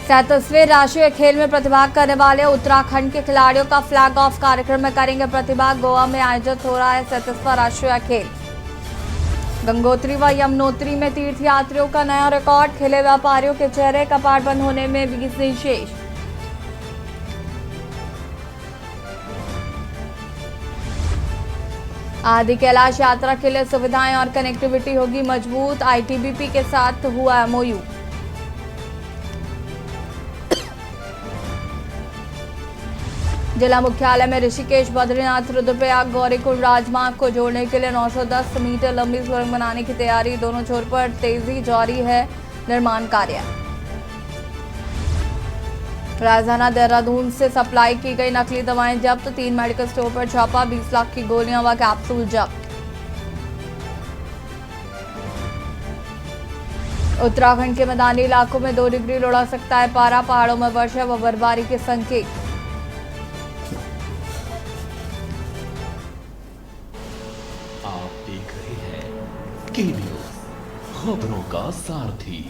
37वें राष्ट्रीय खेल में प्रतिभाग करने वाले उत्तराखंड के खिलाड़ियों का फ्लैग ऑफ कार्यक्रम में करेंगे प्रतिभाग। गोवा में आयोजित हो रहा है 37वां राष्ट्रीय खेल। गंगोत्री व यमुनोत्री में तीर्थयात्रियों का नया रिकॉर्ड। खेले व्यापारियों के चेहरे कपाट बंद होने में भी शेष। आदि कैलाश यात्रा के लिए सुविधाएं और कनेक्टिविटी होगी मजबूत। आईटीबीपी के साथ हुआ एमओयू। जिला मुख्यालय में ऋषिकेश, बद्रीनाथ, रुद्रप्रयाग, गौरीकुंड राजमार्ग को जोड़ने के लिए 910 मीटर लंबी सुरंग बनाने की तैयारी। दोनों छोर पर तेजी जारी है निर्माण कार्य। राजधानी देहरादून से सप्लाई की गई नकली दवाएं जब्त। 3 मेडिकल स्टोर पर छापा। 20 लाख की गोलियां व कैप्सूल जब्त। उत्तराखंड के मैदानी इलाकों में 2 डिग्री लुढ़क सकता है पारा। पहाड़ों में वर्षा व बर्फबारी के संकेत। आप देख रहे हैं के न्यूज़, खबरों का सारथी।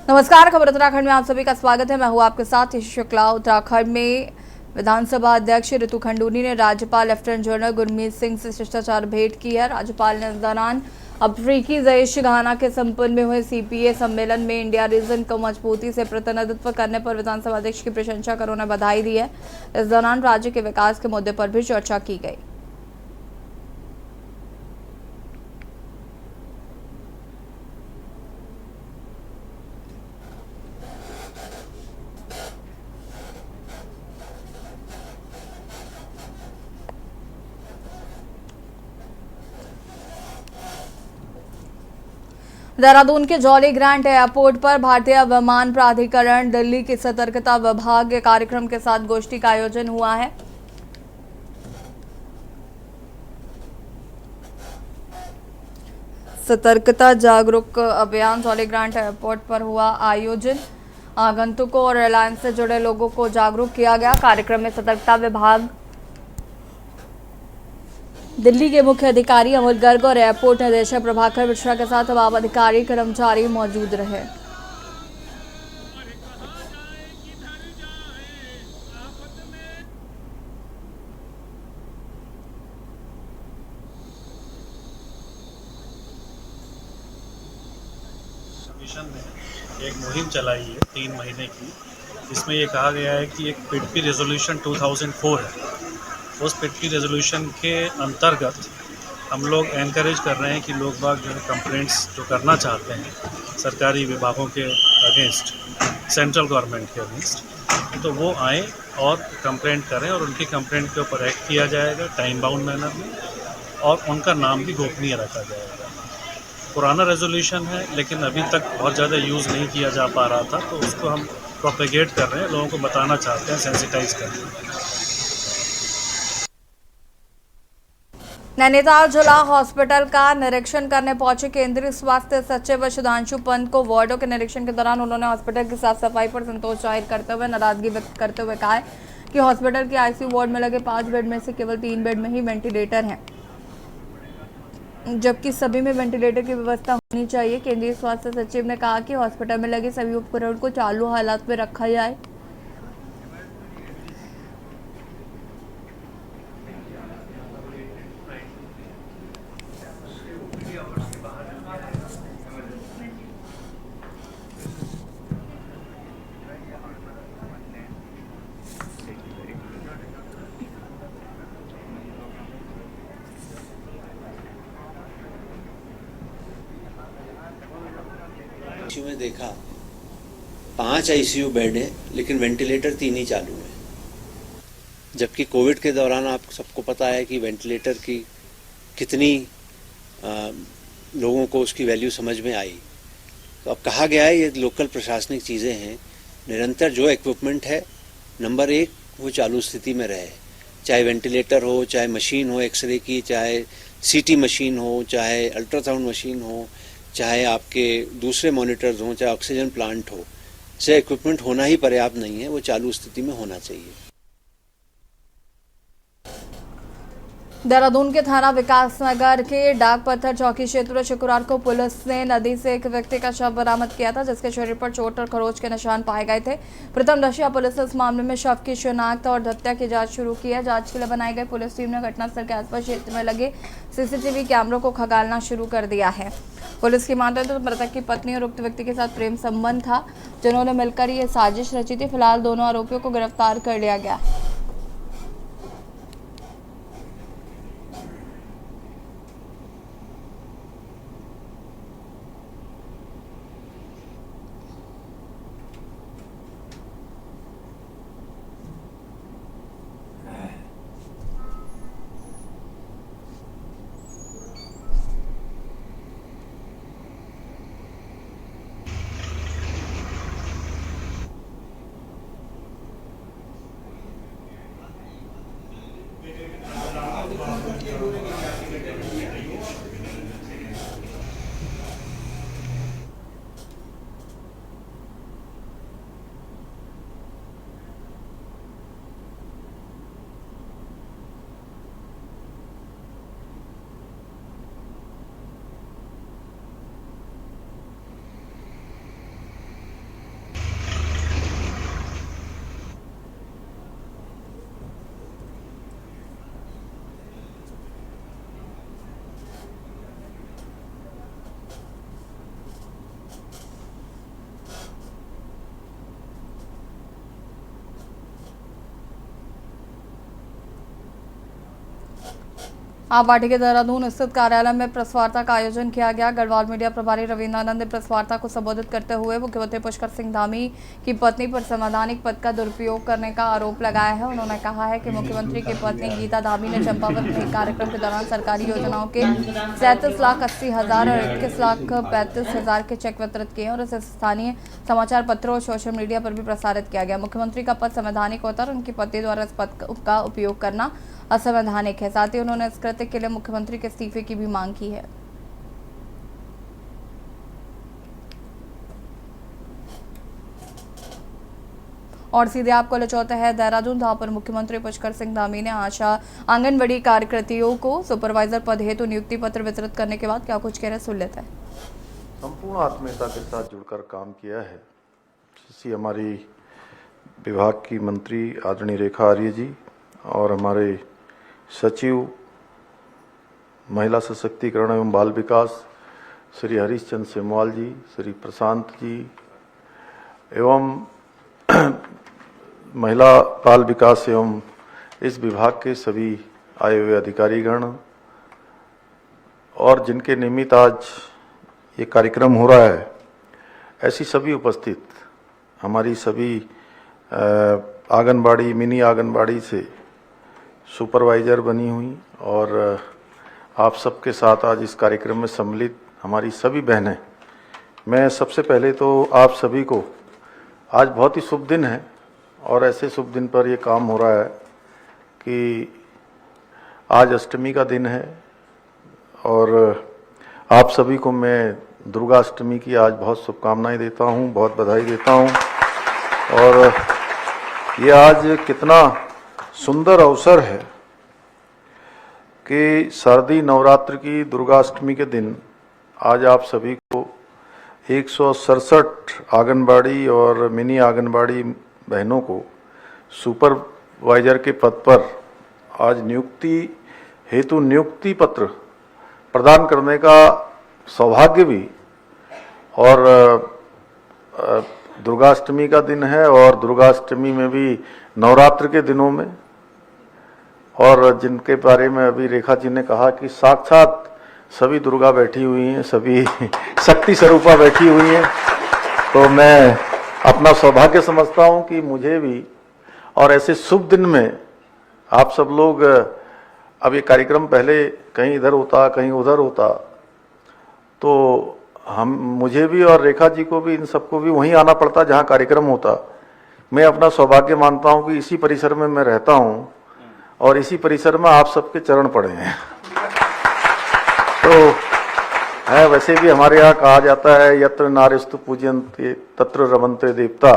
नमस्कार, खबर उत्तराखंड में आप सभी का स्वागत है। मैं हूं आपके साथ शुक्ला। उत्तराखंड में विधानसभा अध्यक्ष ऋतु खंडूरी ने राज्यपाल लेफ्टिनेंट जनरल गुरमीत सिंह से शिष्टाचार भेंट की है। राज्यपाल ने इस दौरान अफ्रीकी देश घाना के संपन्न में हुए सीपीए सम्मेलन में इंडिया रीजन को मजबूती से प्रतिनिधित्व करने पर विधानसभा अध्यक्ष की प्रशंसा कर उन्हें बधाई दी है। इस दौरान राज्य के विकास के मुद्दे पर भी चर्चा की गई। देहरादून के जॉली ग्रांट एयरपोर्ट पर भारतीय विमान प्राधिकरण, दिल्ली के सतर्कता विभाग के कार्यक्रम के साथ गोष्ठी का आयोजन हुआ है। सतर्कता जागरूक अभियान जॉली ग्रांट एयरपोर्ट पर हुआ आयोजन। आगंतुकों और एयरलाइन से जुड़े लोगों को जागरूक किया गया। कार्यक्रम में सतर्कता विभाग दिल्ली के मुख्य अधिकारी अमोल गर्ग और एयरपोर्ट निदेशक प्रभाकर मिश्रा के साथ तमाम अधिकारी कर्मचारी मौजूद रहे। कमीशन ने एक मुहिम चलाई है 3 महीने की, जिसमें ये कहा गया है कि एक पिडपी रेजोल्यूशन 2004 है। उस पिडपी रेजोल्यूशन के अंतर्गत हम लोग एनकरेज कर रहे हैं कि लोग बाग जो है कंप्लेंट्स जो करना चाहते हैं सरकारी विभागों के अगेंस्ट, सेंट्रल गवर्नमेंट के अगेंस्ट, तो वो आएँ और कंप्लेंट करें और उनकी कंप्लेंट के ऊपर एक्ट किया जाएगा टाइम बाउंड मैनर में, और उनका नाम भी गोपनीय रखा जाएगा। पुराना रेजोल्यूशन है लेकिन अभी तक बहुत ज़्यादा यूज़ नहीं किया जा पा रहा था, तो उसको हम प्रोपेगेट कर रहे हैं, लोगों को बताना चाहते हैं, सेंसिटाइज कर रहे हैं। नैनीताल जिला हॉस्पिटल का निरीक्षण करने पहुंचे केंद्रीय स्वास्थ्य सचिव सुधांशु पंत को वार्डों के निरीक्षण के दौरान उन्होंने हॉस्पिटल की साफ सफाई पर संतोष जाहिर करते हुए नाराजगी व्यक्त करते हुए कहा कि हॉस्पिटल के आईसीयू वार्ड में लगे 5 बेड में से केवल 3 बेड में ही वेंटिलेटर हैं, जबकि सभी में वेंटिलेटर की व्यवस्था होनी चाहिए। केंद्रीय स्वास्थ्य सचिव ने कहा कि हॉस्पिटल में लगे सभी उपकरण को चालू हालात में रखा जाए। में देखा 5 आईसीयू बेड है लेकिन वेंटिलेटर 3 ही चालू है, जबकि कोविड के दौरान आप सबको पता है कि वेंटिलेटर की कितनी लोगों को उसकी वैल्यू समझ में आई। तो अब कहा गया है ये लोकल प्रशासनिक चीज़ें हैं, निरंतर जो इक्विपमेंट है नंबर 1 वो चालू स्थिति में रहे, चाहे वेंटिलेटर हो, चाहे मशीन हो एक्सरे की, चाहे सीटी मशीन हो, चाहे अल्ट्रासाउंड मशीन हो, चाहे आपके दूसरे मॉनिटर्स हों, चाहे ऑक्सीजन प्लांट हो, से इक्विपमेंट होना ही पर्याप्त नहीं है, वो चालू स्थिति में होना चाहिए। देहरादून के थाना विकास नगर के डाक पत्थर चौकी क्षेत्र में शुक्रवार को पुलिस ने नदी से एक व्यक्ति का शव बरामद किया था, जिसके शरीर पर चोट और खरोच के निशान पाए गए थे। प्रथमदर्शिया पुलिस ने इस मामले में शव की शिनाख्त और हत्या की जांच शुरू की है। जांच के लिए बनाई गई पुलिस टीम ने घटनास्थल के आसपास क्षेत्र में लगे सीसीटीवी कैमरों को खंगालना शुरू कर दिया है। पुलिस की माने तो मृतक की पत्नी और उक्त व्यक्ति के साथ प्रेम संबंध था, जिन्होंने मिलकर ये साजिश रची थी। फिलहाल दोनों आरोपियों को गिरफ्तार कर लिया गया। आप पार्टी के देहरादून स्थित कार्यालय में प्रेस वार्ता का आयोजन किया गया। गढ़वाल मीडिया प्रभारी रविन्द्र आनंद ने प्रेस वार्ता को संबोधित करते हुए मुख्यमंत्री पुष्कर सिंह धामी की पत्नी पर संवैधानिक पद का दुरुपयोग करने का आरोप लगाया है। उन्होंने कहा है कि मुख्यमंत्री की पत्नी गीता धामी ने चंपावत में एक कार्यक्रम के दौरान सरकारी योजनाओं के 37,80,000 और 21,35,000 के चेक वितरित किए और इसे स्थानीय समाचार पत्रों और सोशल मीडिया पर भी प्रसारित किया गया। मुख्यमंत्री का पद संवैधानिक होता है और उनकी पत्नी द्वारा इस पद का उपयोग करना असंवैधानिक है। साथ ही उन्होंने इस कृत्य के लिए मुख्यमंत्री के इस्तीफे की भी मांग की है। और सीधे आपको ले चलते हैं देहरादून, जहां पर मुख्यमंत्री पुष्कर सिंह धामी ने आशा आंगनबाड़ी कार्यकर्तियों को सुपरवाइजर पद हेतु नियुक्ति पत्र वितरित करने के बाद क्या कुछ कह रहे, सुन लेते हैं। संपूर्ण आत्मीयता के साथ जुड़कर काम किया है। इसी हमारी विभाग की मंत्री आदरणीय रेखा आर्य जी और हमारे सचिव महिला सशक्तिकरण एवं बाल विकास श्री हरीशचंद्र सेमवाल जी, श्री प्रशांत जी एवं महिला बाल विकास एवं इस विभाग के सभी आए हुए अधिकारीगण और जिनके निमित्त आज ये कार्यक्रम हो रहा है, ऐसी सभी उपस्थित हमारी सभी आंगनबाड़ी मिनी आंगनबाड़ी से सुपरवाइजर बनी हुई और आप सबके साथ आज इस कार्यक्रम में सम्मिलित हमारी सभी बहनें, मैं सबसे पहले तो आप सभी को आज बहुत ही शुभ दिन है और ऐसे शुभ दिन पर ये काम हो रहा है कि आज अष्टमी का दिन है और आप सभी को मैं दुर्गा अष्टमी की आज बहुत शुभकामनाएं देता हूं, बहुत बधाई देता हूं। और ये आज कितना सुंदर अवसर है कि शारदीय नवरात्र की दुर्गा अष्टमी के दिन आज आप सभी को 167 आंगनबाड़ी और मिनी आंगनबाड़ी बहनों को सुपरवाइजर के पद पर आज नियुक्ति हेतु नियुक्ति पत्र प्रदान करने का सौभाग्य भी, और दुर्गाष्टमी का दिन है और दुर्गाष्टमी में भी नवरात्र के दिनों में, और जिनके बारे में अभी रेखा जी ने कहा कि साक्षात सभी दुर्गा बैठी हुई हैं, सभी शक्ति स्वरूपा बैठी हुई हैं, तो मैं अपना सौभाग्य समझता हूं कि मुझे भी और ऐसे शुभ दिन में आप सब लोग, अब ये कार्यक्रम पहले कहीं इधर होता कहीं उधर होता, तो मुझे भी और रेखा जी को भी, इन सबको भी वहीं आना पड़ता जहां कार्यक्रम होता। मैं अपना सौभाग्य मानता हूं कि इसी परिसर में मैं रहता हूं और इसी परिसर में आप सबके चरण पड़े हैं। तो है, वैसे भी हमारे यहाँ कहा जाता है यत्र नारीस्तु पूज्यन्ते तत्र रमन्ते देवता,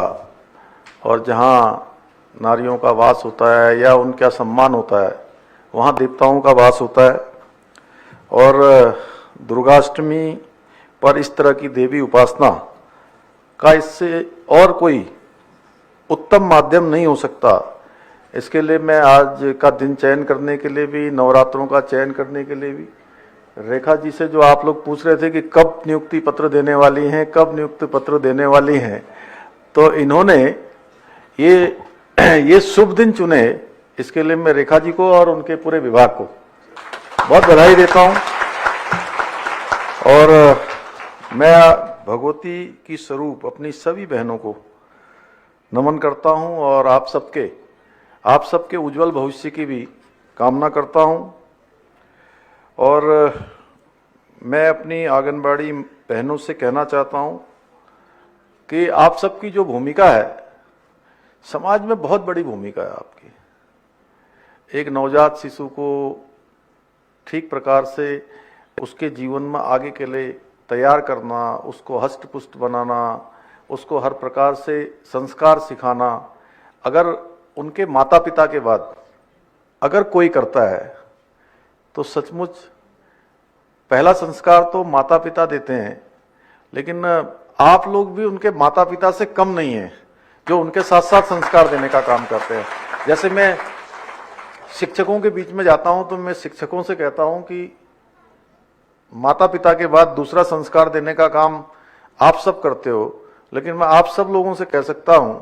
और जहाँ नारियों का वास होता है या उनका सम्मान होता है वहाँ देवताओं का वास होता है और दुर्गाष्टमी पर इस तरह की देवी उपासना का इससे और कोई उत्तम माध्यम नहीं हो सकता। इसके लिए मैं आज का दिन चयन करने के लिए भी, नवरात्रों का चयन करने के लिए भी, रेखा जी से जो आप लोग पूछ रहे थे कि कब नियुक्ति पत्र देने वाली हैं, कब नियुक्ति पत्र देने वाली हैं, तो इन्होंने ये शुभ दिन चुने, इसके लिए मैं रेखा जी को और उनके पूरे विभाग को बहुत बधाई देता हूं। और मैं भगवती की स्वरूप अपनी सभी बहनों को नमन करता हूं और आप सबके उज्जवल भविष्य की भी कामना करता हूं। और मैं अपनी आंगनबाड़ी बहनों से कहना चाहता हूं कि आप सबकी जो भूमिका है समाज में बहुत बड़ी भूमिका है आपकी। एक नवजात शिशु को ठीक प्रकार से उसके जीवन में आगे के लिए तैयार करना, उसको हष्ट-पुष्ट बनाना, उसको हर प्रकार से संस्कार सिखाना, अगर उनके माता पिता के बाद अगर कोई करता है तो सचमुच पहला संस्कार तो माता पिता देते हैं, लेकिन आप लोग भी उनके माता पिता से कम नहीं हैं जो उनके साथ साथ संस्कार देने का काम करते हैं। जैसे मैं शिक्षकों के बीच में जाता हूं तो मैं शिक्षकों से कहता हूं कि माता पिता के बाद दूसरा संस्कार देने का काम आप सब करते हो, लेकिन मैं आप सब लोगों से कह सकता हूं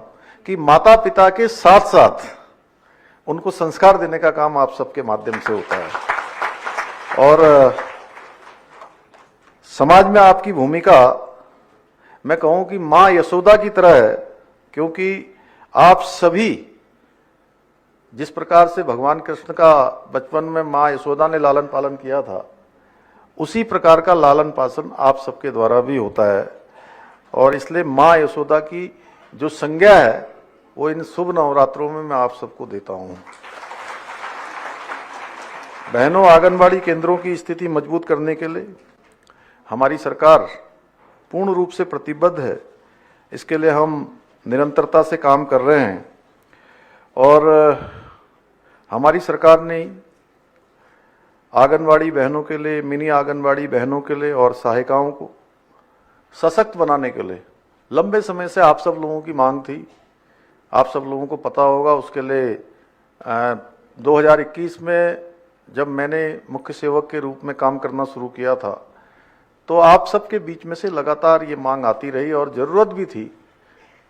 कि माता पिता के साथ साथ उनको संस्कार देने का काम आप सबके माध्यम से होता है। और समाज में आपकी भूमिका मैं कहूं कि मां यशोदा की तरह है, क्योंकि आप सभी जिस प्रकार से भगवान कृष्ण का बचपन में मां यशोदा ने लालन पालन किया था, उसी प्रकार का लालन पालन आप सबके द्वारा भी होता है। और इसलिए मां यशोदा की जो संज्ञा है वो इन शुभ नवरात्रों में मैं आप सबको देता हूं। बहनों, आंगनबाड़ी केंद्रों की स्थिति मजबूत करने के लिए हमारी सरकार पूर्ण रूप से प्रतिबद्ध है। इसके लिए हम निरंतरता से काम कर रहे हैं और हमारी सरकार ने आंगनबाड़ी बहनों के लिए, मिनी आंगनबाड़ी बहनों के लिए और सहायिकाओं को सशक्त बनाने के लिए लंबे समय से आप सब लोगों की मांग थी। आप सब लोगों को पता होगा, उसके लिए 2021 में जब मैंने मुख्य सेवक के रूप में काम करना शुरू किया था तो आप सबके बीच में से लगातार ये मांग आती रही और ज़रूरत भी थी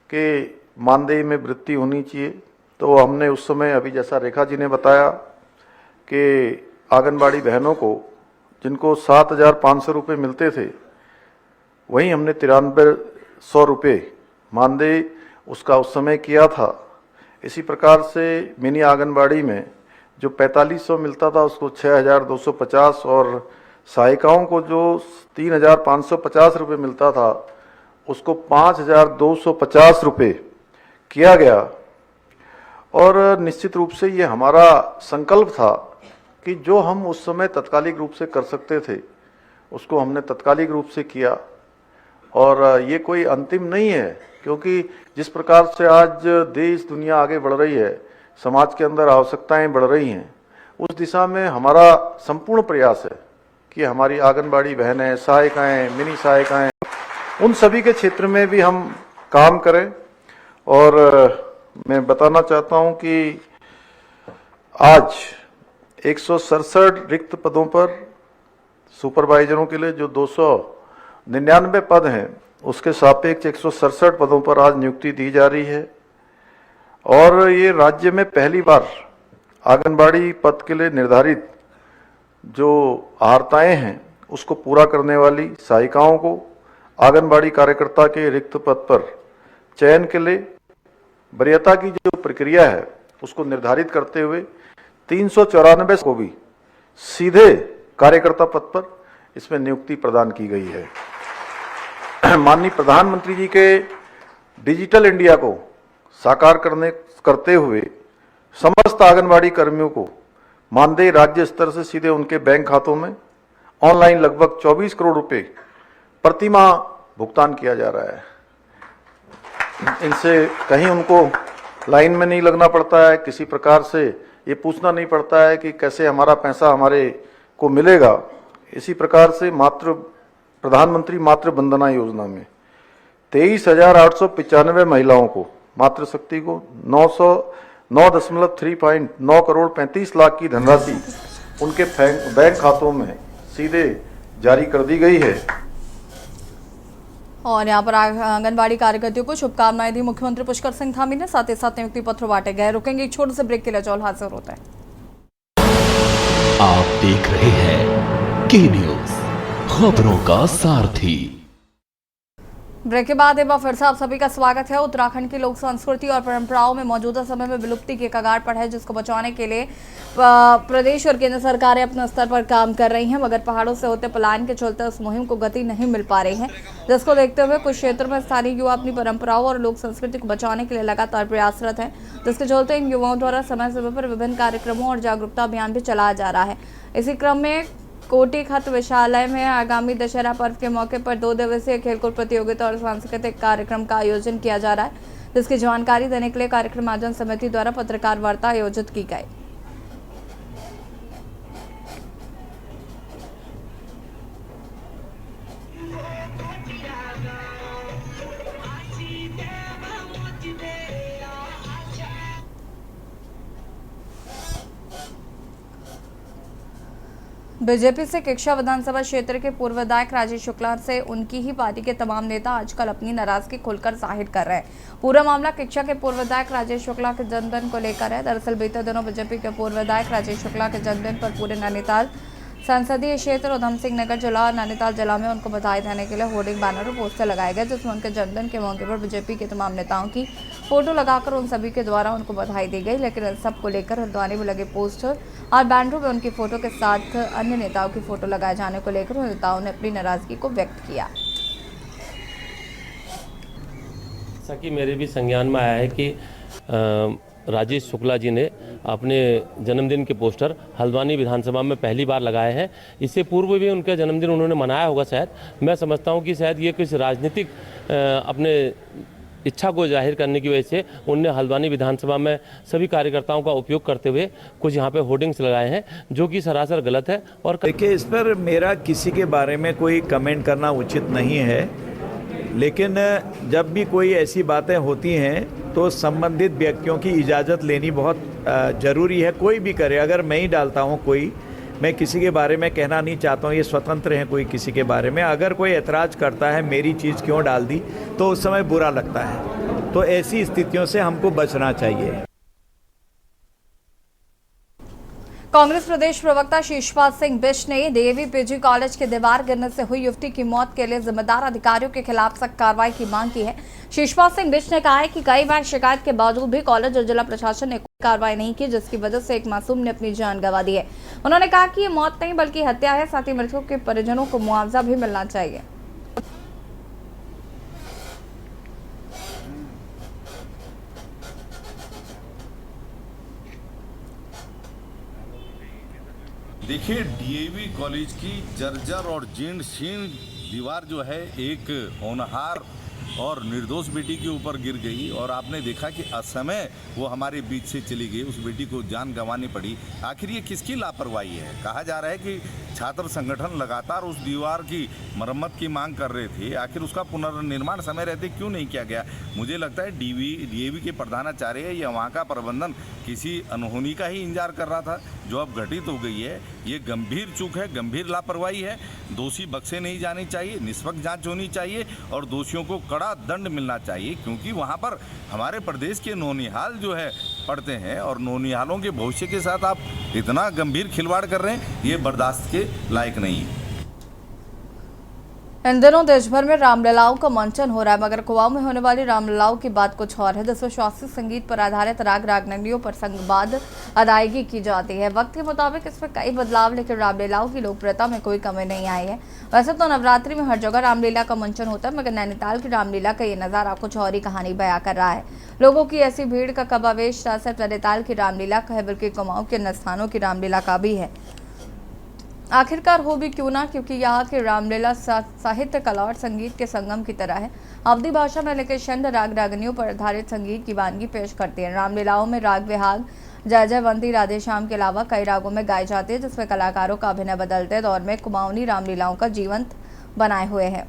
कि मानदेय में वृद्धि होनी चाहिए। तो हमने उस समय, अभी जैसा रेखा जी ने बताया, कि आंगनबाड़ी बहनों को जिनको 7,500 रुपये मिलते थे, वहीं हमने 9300 रुपये मानदेय उसका उस समय किया था। इसी प्रकार से मिनी आंगनबाड़ी में जो 4500 मिलता था उसको 6250 और सहायिकाओं को जो 3550 रुपये मिलता था उसको 5250 रुपये किया गया। और निश्चित रूप से ये हमारा संकल्प था कि जो हम उस समय तत्कालिक रूप से कर सकते थे उसको हमने तत्कालिक रूप से किया। और ये कोई अंतिम नहीं है, क्योंकि जिस प्रकार से आज देश दुनिया आगे बढ़ रही है, समाज के अंदर आवश्यकताएं बढ़ रही हैं, उस दिशा में हमारा संपूर्ण प्रयास है कि हमारी आंगनबाड़ी बहनें, सहायिकाएं, मिनी सहायिकाएं, उन सभी के क्षेत्र में भी हम काम करें। और मैं बताना चाहता हूं कि आज 167 रिक्त पदों पर सुपरवाइजरों के लिए जो 299 पद हैं, उसके सापेक्ष 167 पदों पर आज नियुक्ति दी जा रही है। और ये राज्य में पहली बार आंगनबाड़ी पद के लिए निर्धारित जो अर्हताएं हैं उसको पूरा करने वाली सहायिकाओं को आंगनबाड़ी कार्यकर्ता के रिक्त पद पर चयन के लिए वरीयता की जो प्रक्रिया है उसको निर्धारित करते हुए 394 को भी सीधे कार्यकर्ता पद पर इसमें नियुक्ति प्रदान की गई है। माननीय प्रधानमंत्री जी के डिजिटल इंडिया को साकार करते हुए समस्त आंगनबाड़ी कर्मियों को मानदेय राज्य स्तर से सीधे उनके बैंक खातों में ऑनलाइन लगभग 24 करोड़ रुपए प्रति माह भुगतान किया जा रहा है। इनसे कहीं उनको लाइन में नहीं लगना पड़ता है, किसी प्रकार से ये पूछना नहीं पड़ता है कि कैसे हमारा पैसा हमारे को मिलेगा। इसी प्रकार से प्रधानमंत्री मातृ वंदना योजना में 23,895 महिलाओं को, मातृशक्ति को 9 करोड़ 35 लाख की धनराशि उनके बैंक खातों में सीधे जारी कर दी गई है। और यहाँ पर आंगनबाड़ी कार्यकर्तियों को शुभकामनाएं दी मुख्यमंत्री पुष्कर सिंह धामी ने। साथ ही साथ नियुक्ति पत्र बांटे गए। रुकेंगे एक छोटे से ब्रेक के लिए, जॉल हाजिर होता है। आप देख रहे हैं के न्यूज, खबरों का सारथी। ब्रेक के बाद एक बार फिर से आप सभी का स्वागत है। उत्तराखंड की लोक संस्कृति और परंपराओं में मौजूदा समय में विलुप्ति के कगार पर है, जिसको बचाने के लिए प्रदेश और केंद्र सरकारें अपने स्तर पर काम कर रही हैं, मगर पहाड़ों से होते पलायन के चलते उस मुहिम को गति नहीं मिल पा रही है, जिसको देखते हुए कुछ क्षेत्रों में स्थानीय युवा अपनी परंपराओं और लोक संस्कृति को बचाने के लिए लगातार प्रयासरत है, जिसके चलते इन युवाओं द्वारा समय समय पर विभिन्न कार्यक्रमों और जागरूकता अभियान भी चलाया जा रहा है। इसी क्रम में कोटी खत विश्वविद्यालय में आगामी दशहरा पर्व के मौके पर 2 दिवसीय खेलकूद प्रतियोगिता और सांस्कृतिक कार्यक्रम का आयोजन किया जा रहा है, जिसकी जानकारी देने के लिए कार्यक्रम आयोजन समिति द्वारा पत्रकार वार्ता आयोजित की गई। बीजेपी से किक्षा विधानसभा क्षेत्र के पूर्व विधायक राजेश शुक्ला से उनकी ही पार्टी के तमाम नेता आजकल अपनी नाराजगी खुलकर जाहिर कर रहे हैं। पूरा मामला किक्षा के पूर्व विधायक राजेश शुक्ला के जन्मदिन को लेकर है। दरअसल बीते दिनों बीजेपी के पूर्व विधायक राजेश शुक्ला के जन्मदिन पर पूरे नैनीताल संसदीय क्षेत्र उधम सिंह नगर जिला और नैनीताल जिला में उनको बधाई देने के लिए होर्डिंग, बैनर और पोस्टर लगाए गए, जिसमें उनके जन्मदिन के मौके पर बीजेपी के तमाम नेताओं की फोटो लगाकर उन सभी के द्वारा उनको बधाई दी गई। लेकिन इन सब को लेकर हल्द्वानी में लगे पोस्टर और बैनरों में उनकी फोटो के साथ अन्य नेताओं की फोटो लगाए जाने को लेकर नेताओं ने अपनी नाराजगी को व्यक्त किया। जैसा कि मेरे भी संज्ञान में आया है कि राजेश शुक्ला जी ने अपने जन्मदिन के पोस्टर हल्द्वानी विधानसभा में पहली बार लगाए हैं। इससे पूर्व भी उनका जन्मदिन उन्होंने मनाया होगा शायद। मैं समझता हूं कि शायद ये कुछ राजनीतिक अपने इच्छा को जाहिर करने की वजह से उनने हल्द्वानी विधानसभा में सभी कार्यकर्ताओं का उपयोग करते हुए कुछ यहाँ पे होर्डिंग्स लगाए हैं, जो कि सरासर गलत है। और देखिए, इस पर मेरा किसी के बारे में कोई कमेंट करना उचित नहीं है, लेकिन जब भी कोई ऐसी बातें होती हैं तो संबंधित व्यक्तियों की इजाज़त लेनी बहुत ज़रूरी है। कोई भी करे, अगर मैं ही डालता हूँ कोई, मैं किसी के बारे में कहना नहीं चाहता हूँ, ये स्वतंत्र है कोई किसी के बारे में। अगर कोई ऐतराज़ करता है मेरी चीज़ क्यों डाल दी, तो उस समय बुरा लगता है। तो ऐसी स्थितियों से हमको बचना चाहिए। कांग्रेस प्रदेश प्रवक्ता शिशपाल सिंह बिष्ट ने डीएवी पीजी कॉलेज के दीवार गिरने से हुई युवती की मौत के लिए जिम्मेदार अधिकारियों के खिलाफ सख्त कार्रवाई की मांग की है। शिशपाल सिंह बिष्ट ने कहा है कि कई बार शिकायत के बावजूद भी कॉलेज और जिला प्रशासन ने कोई कार्रवाई नहीं की, जिसकी वजह से एक मासूम ने अपनी जान गंवा दी है। उन्होंने कहा कि ये मौत नहीं बल्कि हत्या है, साथ ही मृतकों के परिजनों को मुआवजा भी मिलना चाहिए। देखिए, डीएवी कॉलेज की जर्जर और जीर्ण शीर्ण दीवार जो है एक होनहार और निर्दोष बेटी के ऊपर गिर गई, और आपने देखा कि असमय वो हमारे बीच से चली गई, उस बेटी को जान गंवानी पड़ी। आखिर ये किसकी लापरवाही है? कहा जा रहा है कि छात्र संगठन लगातार उस दीवार की मरम्मत की मांग कर रहे थे, आखिर उसका पुनर्निर्माण समय रहते क्यों नहीं किया गया? मुझे लगता है डीएवी के प्रधानाचार्य या वहाँ का प्रबंधन किसी अनहोनी का ही इंतजार कर रहा था, जो अब घटित हो गई है। ये गंभीर चूक है, गंभीर लापरवाही है। दोषी बख्शे नहीं जाने चाहिए, निष्पक्ष जांच होनी चाहिए और दोषियों को कड़ा दंड मिलना चाहिए, क्योंकि वहाँ पर हमारे प्रदेश के नौनिहाल जो है पढ़ते हैं, और नौनिहालों के भविष्य के साथ आप इतना गंभीर खिलवाड़ कर रहे हैं, ये बर्दाश्त के लायक नहीं है। इन दिनों देश भर में रामलीलाओं का मंचन हो रहा है, मगर कुआं में होने वाली रामलीलाओं की बात कुछ और है, जिसमें शास्त्रीय संगीत पर आधारित राग रागनंदियों पर संगवाद अदायगी की जाती है। वक्त के मुताबिक इसमें कई बदलाव, लेकिन रामलीलाओं की लोकप्रियता में कोई कमी नहीं आई है। वैसे तो नवरात्रि में हर जगह रामलीला का मंचन होता है, मगर नैनीताल की रामलीला का ये नजारा कुछ और ही कहानी बयां कर रहा है। लोगों की ऐसी भीड़ का कब आवेश सिर्फ नैनीताल की रामलीला का है, बल्कि कुमाऊं के अन्य स्थानों की रामलीला का भी है। आखिरकार हो भी क्यों ना, क्योंकि यहाँ की रामलीला साहित्य, कला और संगीत के संगम की तरह है। अवधी भाषा में लिखे छंद राग रागनियों पर आधारित संगीत की वानगी पेश करती है। रामलीलाओं में राग विहाग, जय जयवंती राधे श्याम के अलावा कई रागों में गाए जाते हैं, जिसमें कलाकारों का अभिनय बदलते दौर में कुमाऊनी रामलीलाओं का जीवंत बनाए हुए है।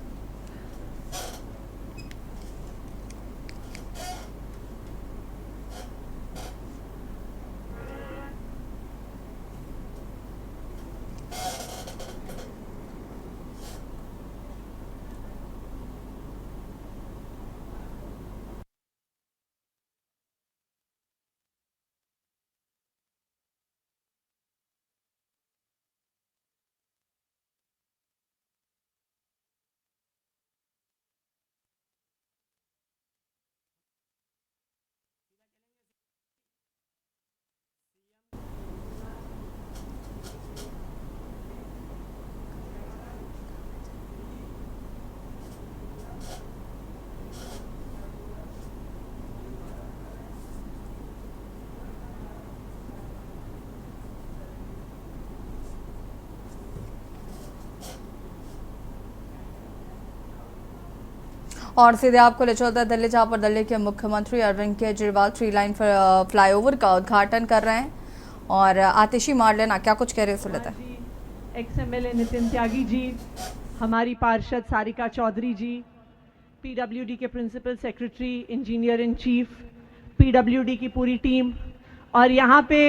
और सीधे आपको ले चलता है दिल्ली, जहाँ पर दिल्ली के मुख्यमंत्री अरविंद केजरीवाल 3 लाइन फ्लाईओवर का उद्घाटन कर रहे हैं और आतिशी मार लेना क्या कुछ कह रहे हैं, सुन लेते हैं। एक्स-एमएलए नितिन त्यागी जी, हमारी पार्षद सारिका चौधरी जी, पीडब्ल्यूडी के principal secretary, engineer in chief, PWD की पूरी टीम और यहाँ पे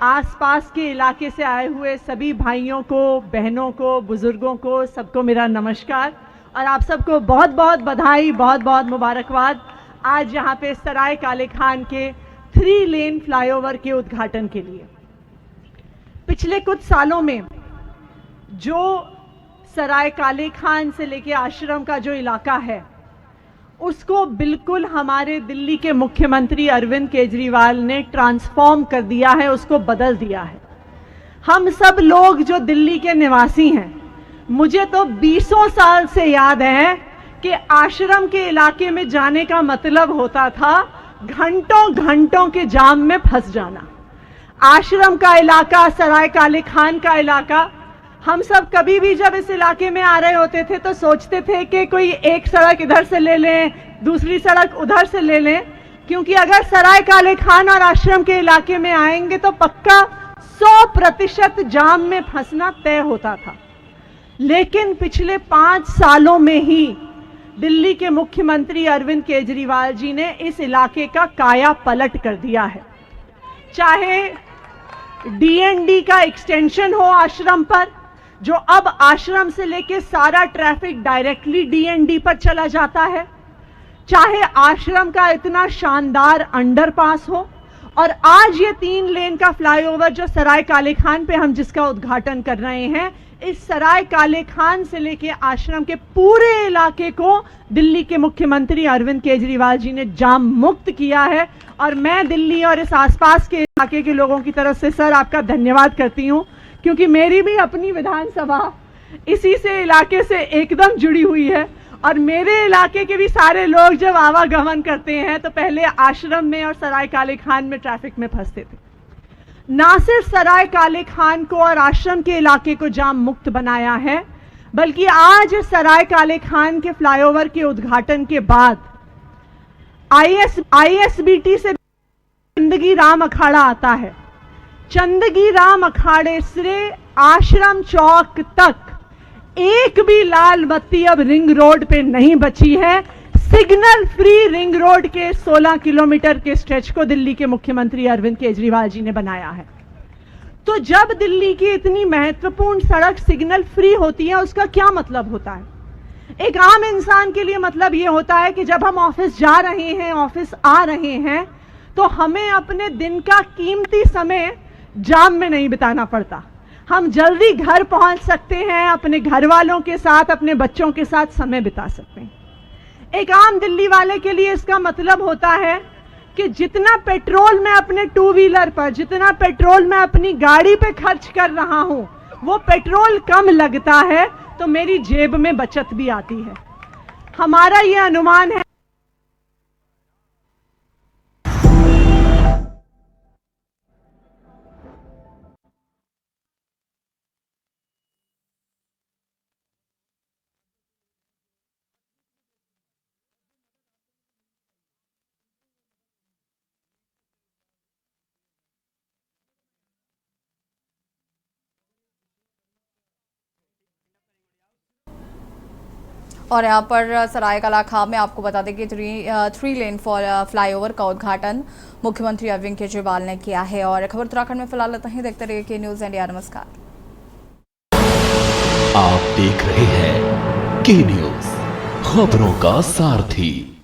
आसपास के इलाके से आए हुए सभी भाइयों को, बहनों को, बुजुर्गों को, सबको मेरा नमस्कार और आप सबको बहुत बहुत बधाई, बहुत बहुत मुबारकबाद। आज यहाँ पे सराय काले खान के 3 लेन फ्लाईओवर के उद्घाटन के लिए पिछले कुछ सालों में जो सराय काले खान से लेके आश्रम का जो इलाका है उसको बिल्कुल हमारे दिल्ली के मुख्यमंत्री अरविंद केजरीवाल ने ट्रांसफॉर्म कर दिया है, उसको बदल दिया है। हम सब लोग जो दिल्ली के निवासी हैं, मुझे तो 20 साल से याद है कि आश्रम के इलाके में जाने का मतलब होता था घंटों घंटों के जाम में फंस जाना। आश्रम का इलाका, सराय काले खान का इलाका, हम सब कभी भी जब इस इलाके में आ रहे होते थे तो सोचते थे कि कोई एक सड़क इधर से ले लें, दूसरी सड़क उधर से ले लें, क्योंकि अगर सराय काले खान और आश्रम के इलाके में आएंगे तो पक्का 100% जाम में फंसना तय होता था। लेकिन पिछले 5 सालों में ही दिल्ली के मुख्यमंत्री अरविंद केजरीवाल जी ने इस इलाके का काया पलट कर दिया है। चाहे डीएनडी का एक्सटेंशन हो आश्रम पर, जो अब आश्रम से लेके सारा ट्रैफिक डायरेक्टली डीएनडी पर चला जाता है, चाहे आश्रम का इतना शानदार अंडरपास हो, और आज ये 3 लेन का फ्लाईओवर जो सराय काले खान पे हम जिसका उद्घाटन कर रहे हैं, इस सराय काले खान से लेके आश्रम के पूरे इलाके को दिल्ली के मुख्यमंत्री अरविंद केजरीवाल जी ने जाम मुक्त किया है। और मैं दिल्ली और इस आसपास के इलाके के लोगों की तरफ से सर आपका धन्यवाद करती हूं, क्योंकि मेरी भी अपनी विधानसभा इसी से इलाके से एकदम जुड़ी हुई है और मेरे इलाके के भी सारे लोग जब आवागमन करते हैं तो पहले आश्रम में और सराय काले खान में ट्रैफिक में फंसते थे। ना सिर्फ सराय काले खान को और आश्रम के इलाके को जाम मुक्त बनाया है, बल्कि आज सराय काले खान के फ्लाईओवर के उद्घाटन के बाद आईएसबीटी से चंदगी राम अखाड़ा आता है। चंदगी राम अखाड़े से आश्रम चौक तक एक भी लाल बत्ती अब रिंग रोड पे नहीं बची है। सिग्नल फ्री रिंग रोड के 16 किलोमीटर के स्ट्रेच को दिल्ली के मुख्यमंत्री अरविंद केजरीवाल जी ने बनाया है। तो जब दिल्ली की इतनी महत्वपूर्ण सड़क सिग्नल फ्री होती है, उसका क्या मतलब होता है? एक आम इंसान के लिए मतलब यह होता है कि जब हम ऑफिस जा रहे हैं, ऑफिस आ रहे हैं, तो हमें अपने दिन का कीमती समय जाम में नहीं बिताना पड़ता। हम जल्दी घर पहुंच सकते हैं, अपने घर वालों के साथ, अपने बच्चों के साथ समय बिता सकते हैं। एक आम दिल्ली वाले के लिए इसका मतलब होता है कि जितना पेट्रोल मैं अपने 2 व्हीलर पर, जितना पेट्रोल मैं अपनी गाड़ी पे खर्च कर रहा हूं, वो पेट्रोल कम लगता है तो मेरी जेब में बचत भी आती है। हमारा ये अनुमान है और यहाँ पर सरायकला खां में आपको बता दें कि 3 लेन फ्लाईओवर का उद्घाटन मुख्यमंत्री अरविंद केजरीवाल ने किया है। और खबर उत्तराखंड में फिलहाल इतना ही। देखते रहिए के न्यूज़ इंडिया। नमस्कार। आप देख रहे हैं के न्यूज़, खबरों का सारथी।